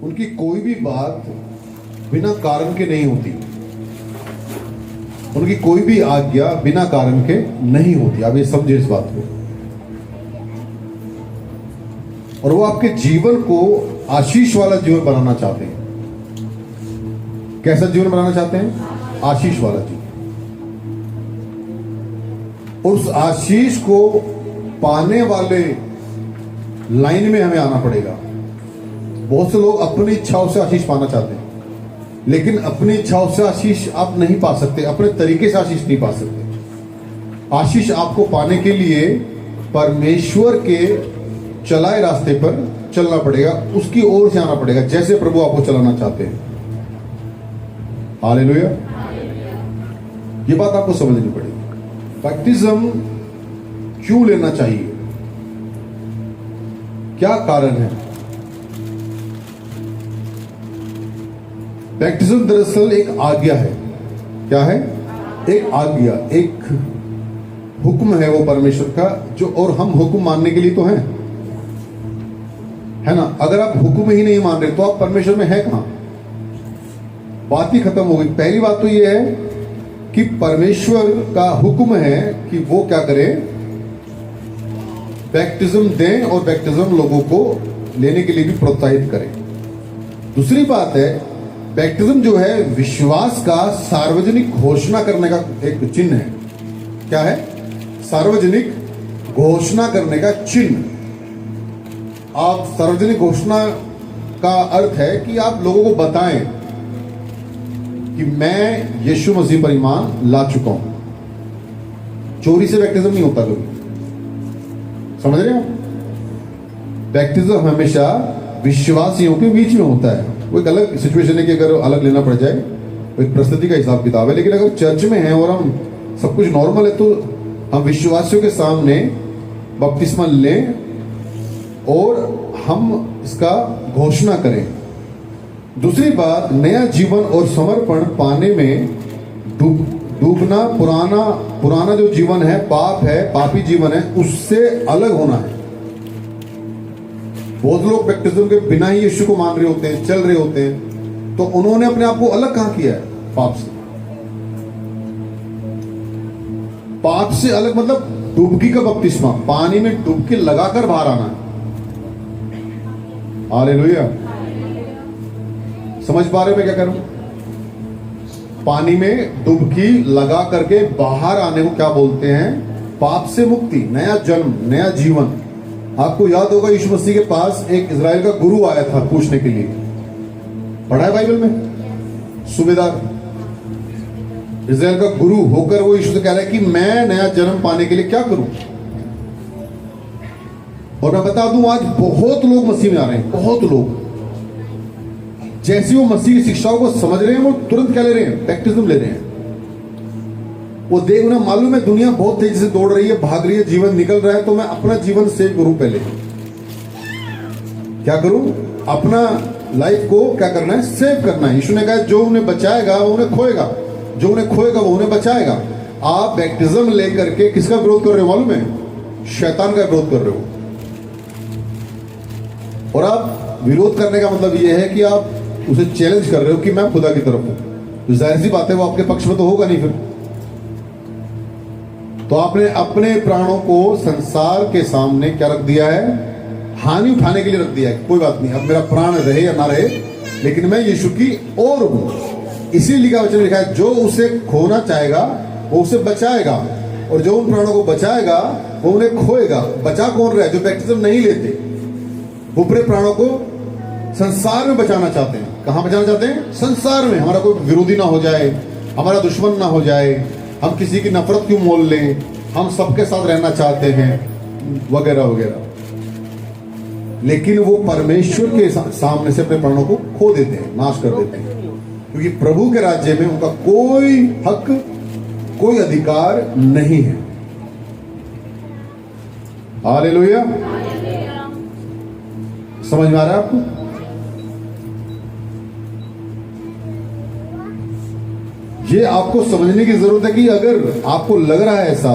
उनकी कोई भी बात बिना कारण के नहीं होती, उनकी कोई भी आज्ञा बिना कारण के नहीं होती। आप ये समझे इस बात को। और वो आपके जीवन को आशीष वाला जीवन बनाना चाहते हैं। कैसा जीवन बनाना चाहते हैं? आशीष वाला जीवन। और उस आशीष को पाने वाले लाइन में हमें आना पड़ेगा। बहुत से लोग अपनी इच्छाओं से आशीष पाना चाहते हैं, लेकिन अपनी इच्छाओं से आशीष आप नहीं पा सकते, अपने तरीके से आशीष नहीं पा सकते। आशीष आपको पाने के लिए परमेश्वर के चलाए रास्ते पर चलना पड़ेगा, उसकी ओर से आना पड़ेगा, जैसे प्रभु आपको चलाना चाहते हैं। हालेलुया। ये बात आपको समझनी पड़ेगी। बैप्टिज्म क्यों लेना चाहिए? क्या कारण है? बैप्टिज्म दरअसल एक आज्ञा है। क्या है? एक आज्ञा, एक हुक्म है वो परमेश्वर का, जो, और हम हुक्म मानने के लिए तो हैं, है ना। अगर आप हुक्म ही नहीं मान रहे तो आप परमेश्वर में है कहां? बात ही खत्म हो गई। पहली बात तो ये है कि परमेश्वर का हुक्म है कि वो क्या करे, बैप्टिज्म दें और बैप्टिज्म लोगों को लेने के लिए भी प्रोत्साहित करें। दूसरी बात है, बैप्टिज्म जो है विश्वास का सार्वजनिक घोषणा करने का एक चिन्ह है। क्या है? सार्वजनिक घोषणा करने का चिन्ह। आप सार्वजनिक घोषणा का अर्थ है कि आप लोगों को बताएं कि मैं यीशु मसीह पर ईमान ला चुका हूं। चोरी से बैप्टिज्म नहीं होता कभी, समझ रहे हो? बैप्टिज्म हमेशा विश्वासियों के बीच में होता है। वो एक अलग सिचुएशन है कि अगर अलग लेना पड़ जाए, वो एक प्रस्तुति का हिसाब किताब है। लेकिन अगर चर्च में है और हम सब कुछ नॉर्मल है, तो हम विश्वासियों के सामने बपतिस्मा लें और हम इसका घोषणा करें। दूसरी बात, नया जीवन और समर्पण पाने में डूबना, पुराना जो जीवन है, पाप है, पापी जीवन है, उससे अलग होना है। बहुत लोग बैप्टिज्म के बिना ही यीशु को मान रहे होते हैं, चल रहे होते हैं, तो उन्होंने अपने आप को अलग कहां किया है? पाप से। पाप से अलग मतलब डुबकी का बपतिस्मा, पानी में डुबकी लगाकर बाहर आना है। हालेलुया। समझ पा रहे मैं क्या करूं? पानी में डुबकी लगा करके बाहर आने को क्या बोलते हैं? पाप से मुक्ति, नया जन्म, नया जीवन। आपको याद होगा यीशु मसीह के पास एक इजराइल का गुरु आया था पूछने के लिए। पढ़ा है बाइबल में? सूबेदार इजराइल का गुरु होकर वो यीशु से कह रहा है कि मैं नया जन्म पाने के लिए क्या करूं? और मैं बता दूं, आज बहुत लोग मसीह में आ रहे हैं, बहुत लोग। जैसे वो मसीह की शिक्षाओं को समझ रहे हैं, वो तुरंत क्या ले रहे हैं? बैप्टिज्म ले रहे हैं। वो देख, उन्हें मालूम है दुनिया बहुत तेजी से दौड़ रही है, भाग रही है, जीवन निकल रहा है, तो मैं अपना जीवन सेव करूं। पहले क्या करूं? अपना लाइफ को क्या करना है? सेव करना है। यीशु ने कहा जो उन्हें बचाएगा वो उन्हें खोएगा, जो उन्हें खोएगा वो उन्हें बचाएगा। आप बैप्टिज्म लेकर के किसका विरोध कर रहे हो मालूम है? शैतान का विरोध कर रहे हो। और आप विरोध करने का मतलब यह है कि आप उसे चैलेंज कर रहे हो कि मैं खुदा की तरफ हूं। तो जाहिर सी बात है वो आपके पक्ष में तो होगा नहीं। फिर तो आपने अपने प्राणों को संसार के सामने क्या रख दिया है? हानि उठाने के लिए रख दिया है। कोई बात नहीं, अब मेरा प्राण रहे या ना रहे, लेकिन मैं यीशु की ओर हूं। इसीलिए का वचन लिखा है, जो उसे खोना चाहेगा वो उसे बचाएगा, और जो उन प्राणों को बचाएगा वो उन्हें खोएगा। बचा कौन रहा है? जो बैप्टिज्म नहीं लेते। ऊपरी प्राणों को संसार में बचाना चाहते हैं। कहां बचाना चाहते हैं? संसार में। हमारा कोई विरोधी ना हो जाए, हमारा दुश्मन ना हो जाए, हम किसी की नफरत क्यों मोल लें, हम सबके साथ रहना चाहते हैं, वगैरह वगैरह। लेकिन वो परमेश्वर के सामने से अपने प्राणों को खो देते हैं, नाश कर देते हैं, क्योंकि प्रभु के राज्य में उनका कोई हक, कोई अधिकार नहीं है। हालेलुया। समझ में आ रहा है आपको? ये आपको समझने की जरूरत है कि अगर आपको लग रहा है ऐसा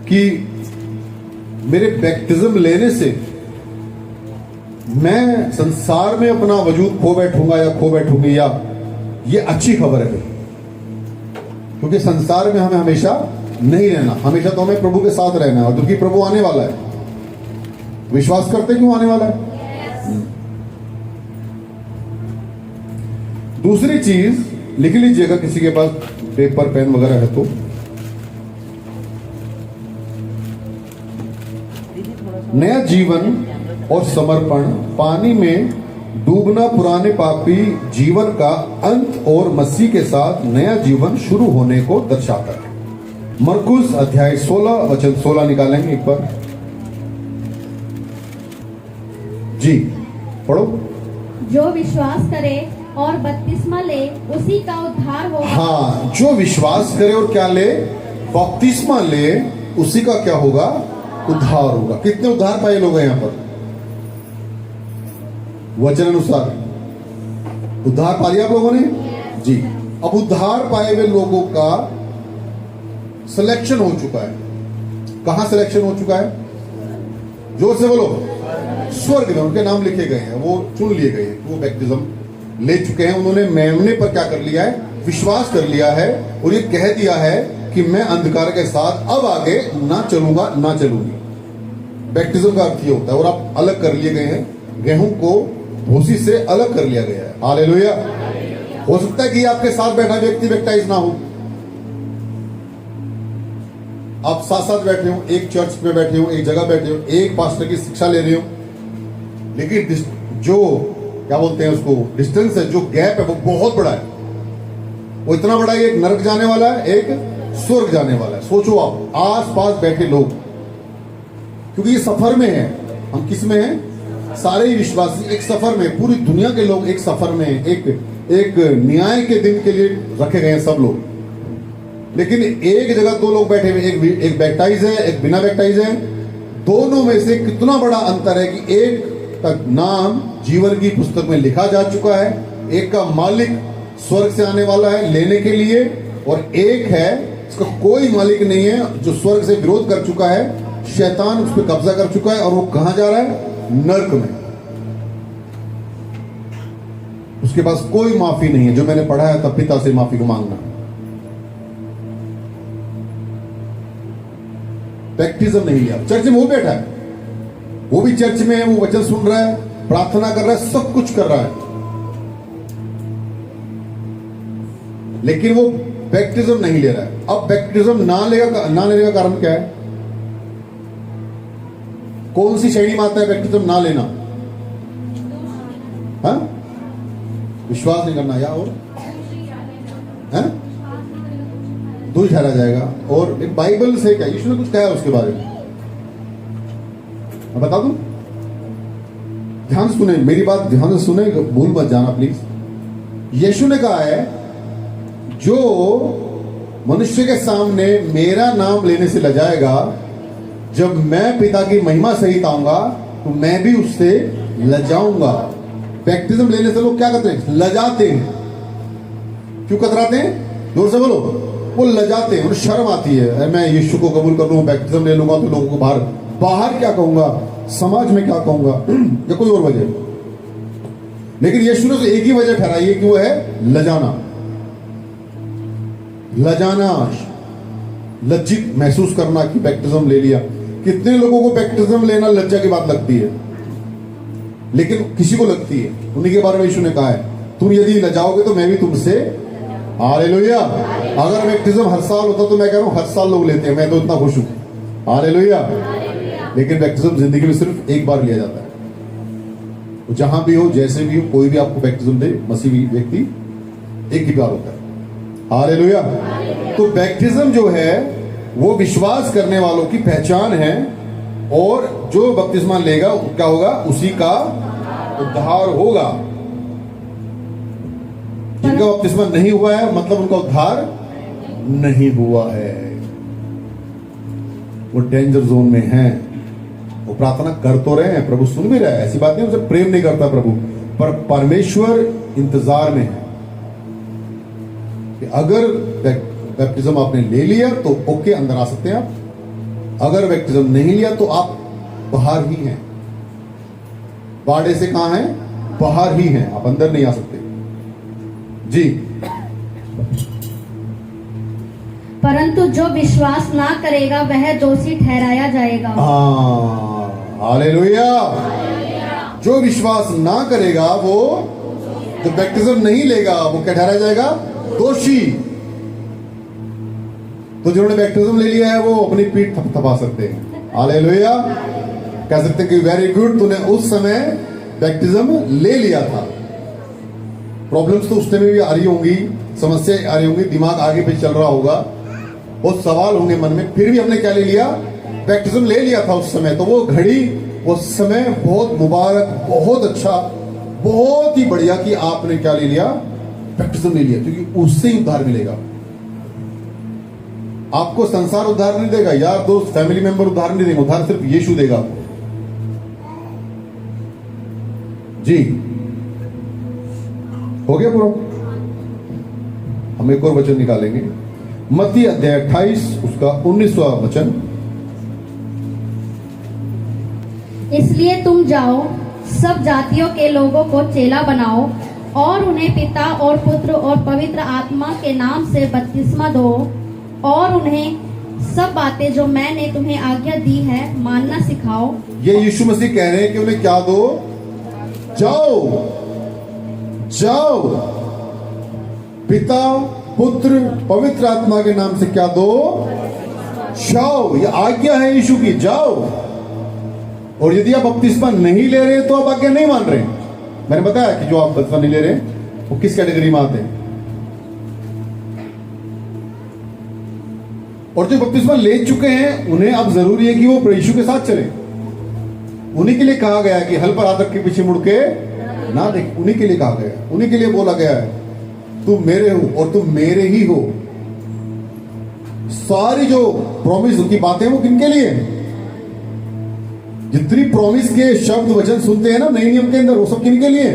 कि मेरे बैप्टिज्म लेने से मैं संसार में अपना वजूद खो बैठूंगा या खो बैठूंगी, या ये अच्छी खबर है, क्योंकि संसार में हमें हमेशा नहीं रहना, हमेशा तो हमें प्रभु के साथ रहना है, और क्योंकि प्रभु आने वाला है। विश्वास करते क्यों आने वाला है? दूसरी चीज लिख लीजिएगा, किसी के पास पेपर पेन वगैरह है तो, नया जीवन और समर्पण, पानी में डूबना पुराने पापी जीवन का अंत और मसीह के साथ नया जीवन शुरू होने को दर्शाता है। मरकुस अध्याय 16 वचन 16 निकालेंगे एक बार जी, पढ़ो। जो विश्वास करे और बपतिस्मा ले उसी का उद्धार होगा। हाँ, जो विश्वास करे और क्या ले? बपतिस्मा ले, उसी का क्या होगा? उद्धार होगा। कितने उद्धार पाए लोग हैं यहां पर? वचन अनुसार उद्धार पा लिया आप लोगों ने जी। अब उद्धार पाए हुए लोगों का सिलेक्शन हो चुका है। कहां सिलेक्शन हो चुका है? जोर से बोलो। स्वर्ग में उनके नाम लिखे गए हैं, वो चुन लिए गए हैं, वो बैप्टिज्म ले चुके हैं। उन्होंने मेमने पर क्या कर लिया है? विश्वास कर लिया है, और ये कह दिया है कि मैं अंधकार के साथ अब आगे ना चलूंगा ना चलूंगी। बैप्टिज्म का अर्थ ये होता है। और आप अलग कर लिए गए हैं, गेहूं को भूसी से अलग कर लिया गया है। हालेलुया। हो सकता है कि आपके साथ बैठा व्यक्ति बैप्टाइज ना हो, आप साथ साथ बैठे हो, एक चर्च में बैठे हो, एक जगह बैठे हो, एक पास्टर की शिक्षा ले रहे हो, लेकिन जो क्या बोलते हैं उसको, डिस्टेंस है, जो गैप है, वो बहुत बड़ा है। वो इतना बड़ा है, एक नरक जाने वाला है, एक स्वर्ग जाने वाला है। सोचो आप, आस पास बैठे लोग, क्योंकि ये सफर में है। हम किस में हैं? सारे ही विश्वासी एक सफर में, पूरी दुनिया के लोग एक सफर में, एक न्याय के दिन के लिए रखे गए हैं सब लोग। लेकिन एक जगह दो लोग बैठे हुए, एक बैप्टाइज है, एक बिना बैप्टाइज है। दोनों में से कितना बड़ा अंतर है कि एक का नाम जीवन की पुस्तक में लिखा जा चुका है, एक का मालिक स्वर्ग से आने वाला है लेने के लिए, और एक है इसका कोई मालिक नहीं है, जो स्वर्ग से विरोध कर चुका है, शैतान उस पर कब्जा कर चुका है, और वो कहां जा रहा है? नर्क में। उसके पास कोई माफी नहीं है। जो मैंने पढ़ा है, तब पिता से माफी को मांगना। बैप्टिज्म नहीं लिया, चर्च में वो बैठा है, वो भी चर्च में है, वो वचन सुन रहा है, प्रार्थना कर रहा है, सब कुछ कर रहा है, लेकिन वो बैप्टिज्म नहीं ले रहा है। अब बैप्टिज्म ना लेने का कारण क्या है? कौन सी श्रेणी में आता है बैप्टिज्म ना लेना? हाँ? विश्वास नहीं करना, या और दोष ठहरा जाएगा। और एक बाइबल से क्या यीशु ने कुछ कहा है उसके बारे में? मैं बता दूं, ध्यान से सुने मेरी बात, ध्यान से सुने, भूल मत जाना प्लीज। यीशु ने कहा है, जो मनुष्य के सामने मेरा नाम लेने से लजाएगा, जब मैं पिता की महिमा सहित आऊंगा तो मैं भी उससे लजाऊंगा। बैप्टिज्म लेने से लोग क्या करते हैं? लजाते हैं। क्यों कतराते हैं? जोर से बोलो। वो लजाते हैं, उन्हें शर्म आती है। मैं यीशु को कबूल कर लूं, बैप्टिज्म ले लूंगा तो लोगों को बाहर क्या कहूंगा, समाज में क्या कहूंगा, या कोई और वजह। लेकिन यीशु ने तो एक ही वजह ठहराई है कि वो है लजाना। लज्जित महसूस करना कि बैप्टिज्म ले लिया। कितने लोगों को बैप्टिज्म लेना लज्जा की बात लगती है, लेकिन किसी को लगती है। उन्हीं के बारे में यीशु ने कहा है, तुम यदि लजाओगे तो मैं भी तुमसे। हालेलुया। अगर बैप्टिज्म हर साल होता तो मैं कह रहा हूं हर साल लोग लेते हैं, मैं तो इतना खुश हूं। हालेलुया। लेकिन बैप्टिज्म जिंदगी में सिर्फ एक बार लिया जाता है। जहां भी हो, जैसे भी हो, कोई भी आपको बैप्टिज्म दे, मसीही व्यक्ति, एक ही बार होता है। हालेलुया। तो बैप्टिज्म जो है वो विश्वास करने वालों की पहचान है, और जो बपतिस्मा लेगा क्या होगा? उसी का उद्धार होगा। जिनका बपतिस्मा नहीं हुआ है, मतलब उनका उद्धार नहीं हुआ है, वो डेंजर जोन में है। वो प्रार्थना कर तो रहे हैं, प्रभु सुन भी रहा है, ऐसी बात नहीं उनसे प्रेम नहीं करता प्रभु, पर परमेश्वर इंतजार में है कि अगर बैप्टिज्म आपने ले लिया तो ओके, अंदर आ सकते हैं आप। अगर बैप्टिज्म नहीं लिया तो आप बाहर ही हैं। बाड़े से कहां है? बाहर ही हैं, आप अंदर नहीं आ सकते। जी। परंतु जो विश्वास ना करेगा वह दोषी ठहराया जाएगा। हालेलुया। जो विश्वास ना करेगा, वो जो बैप्टिज्म नहीं लेगा, वो क्या ठहराया जाएगा? दोषी। तो जिन्होंने बैप्टिज्म ले लिया है वो अपनी पीठ थपथपा सकते हैं। हालेलुया। कह सकते हैं कि वेरी गुड, तूने उस समय बैप्टिज्म ले लिया था। प्रॉब्लम्स तो उस टाइम भी आ रही होंगी, समस्याएं आ रही होंगी, दिमाग आगे पीछे चल रहा होगा, बहुत सवाल होंगे मन में, फिर भी हमने क्या ले लिया? बैप्टिज्म ले लिया था उस समय। तो वो घड़ी, वो समय बहुत मुबारक, बहुत अच्छा, बहुत ही बढ़िया कि आपने क्या ले लिया? बैप्टिज्म ले लिया, क्योंकि उससे ही उद्धार मिलेगा। आपको संसार उद्धार नहीं देगा, यार दोस्त, फैमिली मेंबर उद्धार नहीं देंगे, उद्धार सिर्फ यीशु देगा आपको। जी, हो गया पूरा? हम एक और वचन निकालेंगे, मत्ती अध्याय 28 उसका 19वां वचन। इसलिए तुम जाओ, सब जातियों के लोगों को चेला बनाओ और उन्हें पिता और पुत्र और पवित्र आत्मा के नाम से बपतिस्मा दो और उन्हें सब बातें जो मैंने तुम्हें आज्ञा दी है मानना सिखाओ। ये यीशु मसीह कह रहे हैं कि उन्हें क्या दो? जाओ, जाओ, पिता, पुत्र, पवित्र आत्मा के नाम से क्या दो? जाओ। ये आज्ञा है यीशु की, जाओ। और यदि आप बपतिस्मा नहीं ले रहे तो आप आज्ञा नहीं मान रहे। मैंने बताया कि जो आप बपतिस्मा नहीं ले रहे वो किस कैटेगरी में आते हैं। और जो बपतिस्मा ले चुके हैं उन्हें अब जरूरी है कि वो यीशु के साथ चले। उन्हीं के लिए कहा गया है कि हल पर आदर के पीछे मुड़ के ना देख। उन्हीं के लिए कहा गया है, उन्हीं के लिए बोला गया है, तुम मेरे हो और तुम मेरे ही हो। सारी जो प्रॉमिस की बातें वो किनके लिए? जितनी प्रॉमिस के शब्द वचन सुनते हैं ना नए नियम के अंदर, वो सब किनके लिए?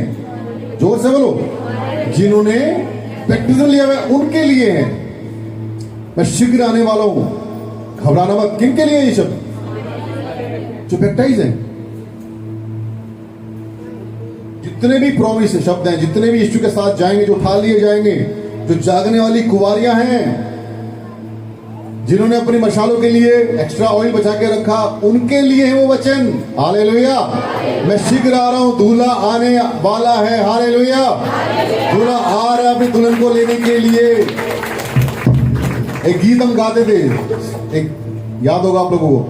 जोर से बोलो। जिन्होंने बैप्टिज्म लिया है उनके लिए है। मैं शीघ्र आने वाला हूं, घबराना मत। किनके लिए ये शब्द? जो बैप्टाइज है। जितने भी प्रॉमिस शब्द हैं, जितने भी यीशु के साथ जाएंगे, जो उठा लिए जाएंगे, जो जागने वाली कुंवारियां हैं, जिन्होंने अपनी मशालों के लिए एक्स्ट्रा ऑयल बचा के रखा, उनके लिए है वो वचन। हालेलुया। मैं शीघ्र आ रहा हूं, दूल्हा आने वाला है। हालेलुया। दूल्हा आ रहा है अपनी दुल्हन को लेने के लिए। एक गीत हम गाते थे, एक याद होगा आप लोगों को,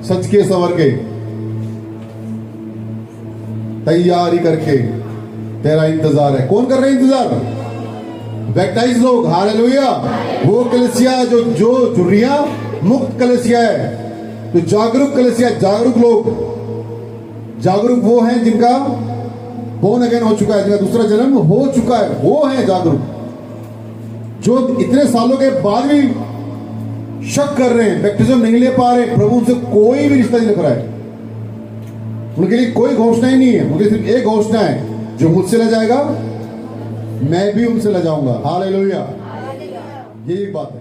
सच के सवर के, तैयारी करके तेरा इंतजार है। कौन कर रहे हैं इंतजार? बैप्टाइज लोग। हालेलुया। वो कलीसिया जो चुर्रियां मुक्त कलीसिया है, जो जागरूक कलीसिया, जागरूक लोग। जागरूक वो हैं जिनका बोर्न अगेन हो चुका है, जिनका दूसरा जन्म हो चुका है, वो है जागरूक। जो इतने सालों के बाद भी शक कर रहे हैं, बैप्टिज्म नहीं ले पा रहे, प्रभु से कोई भी रिश्ता नहीं रख रहा है, उनके लिए कोई घोषणा ही नहीं है। उनके सिर्फ एक घोषणा है, जो मुझसे ले जाएगा मैं भी उनसे ले जाऊंगा। हालेलुया। यही एक बात है।